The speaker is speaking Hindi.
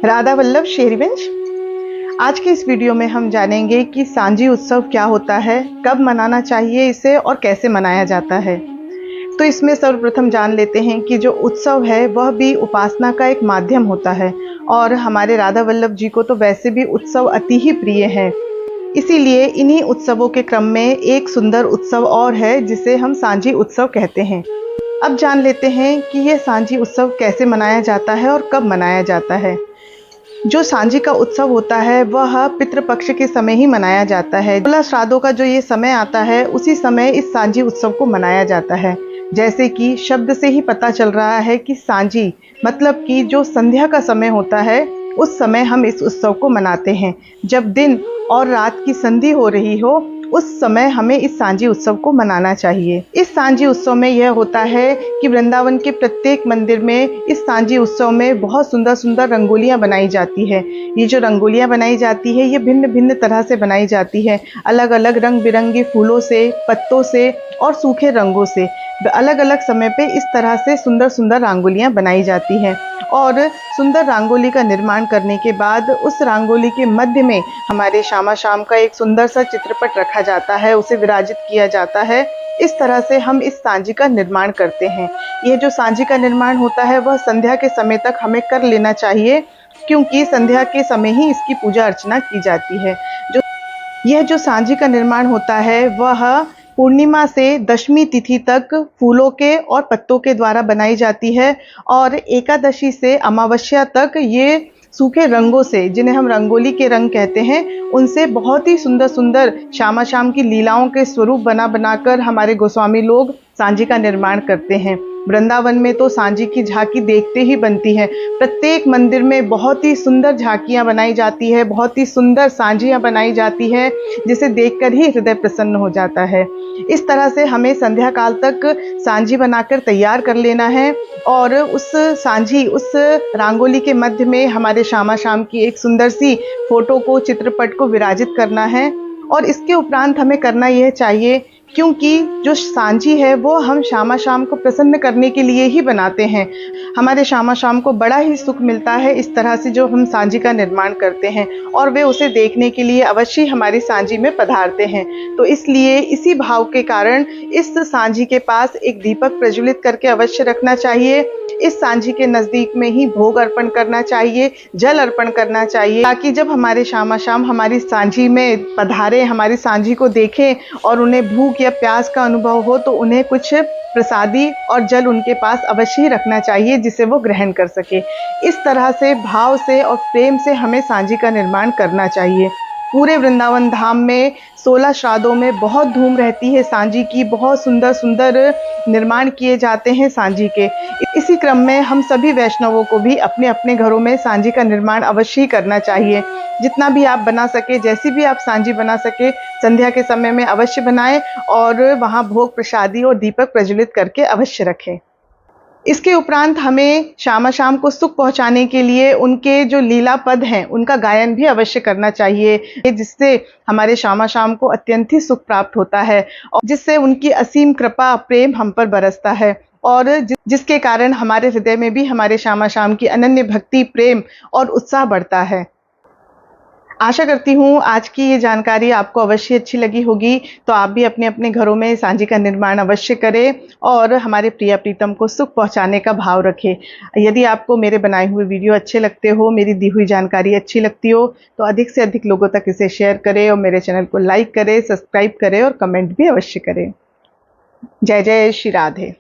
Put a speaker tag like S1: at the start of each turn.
S1: राधा वल्लभ शेरीवंश। आज के इस वीडियो में हम जानेंगे कि सांझी उत्सव क्या होता है, कब मनाना चाहिए इसे और कैसे मनाया जाता है। तो इसमें सर्वप्रथम जान लेते हैं कि जो उत्सव है वह भी उपासना का एक माध्यम होता है और हमारे राधा वल्लभ जी को तो वैसे भी उत्सव अति ही प्रिय है। इसीलिए इन्हीं उत्सवों के क्रम में एक सुंदर उत्सव और है जिसे हम सांझी उत्सव कहते हैं। अब जान लेते हैं कि यह सांझी उत्सव कैसे मनाया जाता है और कब मनाया जाता है। जो सांझी का उत्सव होता है वह पितृपक्ष के समय ही मनाया जाता है। 16 श्राद्धों का जो ये समय आता है उसी समय इस सांझी उत्सव को मनाया जाता है। जैसे कि शब्द से ही पता चल रहा है कि सांझी मतलब कि जो संध्या का समय होता है उस समय हम इस उत्सव को मनाते हैं। जब दिन और रात की संधि हो रही हो उस समय हमें इस सांझी उत्सव को मनाना चाहिए। इस सांझी उत्सव में यह होता है कि वृंदावन के प्रत्येक मंदिर में इस सांझी उत्सव में बहुत सुंदर सुंदर रंगोलियां बनाई जाती है। ये जो रंगोलियां बनाई जाती है ये भिन्न भिन्न तरह से बनाई जाती है, अलग अलग रंग बिरंगे फूलों से, पत्तों से और सूखे रंगों से। अलग अलग समय पे इस तरह से सुंदर सुंदर रंगोलियां बनाई जाती हैं और सुंदर रंगोली का निर्माण करने के बाद उस रंगोली के मध्य में हमारे श्यामा शाम का एक सुंदर सा चित्रपट रखा जाता है, उसे विराजित किया जाता है। इस तरह से हम इस सांझी का निर्माण करते हैं। ये जो सांझी का निर्माण होता है वह संध्या के समय तक हमें कर लेना चाहिए, क्योंकि संध्या के समय ही इसकी पूजा अर्चना की जाती है। यह जो सांझी का निर्माण होता है वह पूर्णिमा से दशमी तिथि तक फूलों के और पत्तों के द्वारा बनाई जाती है और एकादशी से अमावस्या तक ये सूखे रंगों से, जिन्हें हम रंगोली के रंग कहते हैं, उनसे बहुत ही सुंदर सुंदर श्यामा शाम की लीलाओं के स्वरूप बना बनाकर हमारे गोस्वामी लोग सांझी का निर्माण करते हैं। वृंदावन में तो सांझी की झांकी देखते ही बनती है। प्रत्येक मंदिर में बहुत ही सुंदर झांकियां बनाई जाती है, बहुत ही सुंदर सांझियां बनाई जाती है, जिसे देखकर ही हृदय प्रसन्न हो जाता है। इस तरह से हमें संध्या काल तक सांझी बनाकर तैयार कर लेना है और उस सांझी, उस रंगोली के मध्य में हमारे श्यामा शाम की एक सुंदर सी फोटो को, चित्रपट को विराजित करना है। और इसके उपरांत हमें करना यह चाहिए, क्योंकि जो सांझी है वो हम श्यामा शाम को प्रसन्न करने के लिए ही बनाते हैं। हमारे श्यामा शाम को बड़ा ही सुख मिलता है इस तरह से जो हम सांझी का निर्माण करते हैं और वे उसे देखने के लिए अवश्य हमारी सांझी में पधारते हैं। तो इसलिए इसी भाव के कारण इस सांझी के पास एक दीपक प्रज्वलित करके अवश्य रखना चाहिए। इस सांझी के नज़दीक में ही भोग अर्पण करना चाहिए, जल अर्पण करना चाहिए, ताकि जब हमारे श्यामा शाम हमारी सांझी में पधारे, हमारी सांझी को देखें और उन्हें भूख या प्यास का अनुभव हो तो उन्हें कुछ प्रसादी और जल उनके पास अवश्य ही रखना चाहिए, जिसे वो ग्रहण कर सके। इस तरह से भाव से और प्रेम से हमें सांझी का निर्माण करना चाहिए। पूरे वृंदावन धाम में 16 श्राद्धों में बहुत धूम रहती है सांझी की, बहुत सुंदर सुंदर निर्माण किए जाते हैं सांझी के। इसी क्रम में हम सभी वैष्णवों को भी अपने अपने घरों में सांझी का निर्माण अवश्य ही करना चाहिए। जितना भी आप बना सके, जैसी भी आप सांझी बना सके, संध्या के समय में अवश्य बनाएं और वहाँ भोग प्रसादी और दीपक प्रज्वलित करके अवश्य रखें। इसके उपरांत हमें श्यामा शाम को सुख पहुंचाने के लिए उनके जो लीला पद हैं उनका गायन भी अवश्य करना चाहिए, जिससे हमारे श्यामा शाम को अत्यंत ही सुख प्राप्त होता है और जिससे उनकी असीम कृपा प्रेम हम पर बरसता है और जिसके कारण हमारे हृदय में भी हमारे श्यामा शाम की अनन्य भक्ति, प्रेम और उत्साह बढ़ता है। आशा करती हूँ आज की ये जानकारी आपको अवश्य अच्छी लगी होगी। तो आप भी अपने अपने घरों में सांझी का निर्माण अवश्य करें और हमारे प्रिय प्रीतम को सुख पहुंचाने का भाव रखें। यदि आपको मेरे बनाए हुए वीडियो अच्छे लगते हो, मेरी दी हुई जानकारी अच्छी लगती हो, तो अधिक से अधिक लोगों तक इसे शेयर करें और मेरे चैनल को लाइक करें, सब्सक्राइब करें और कमेंट भी अवश्य करें। जय जय श्री राधे।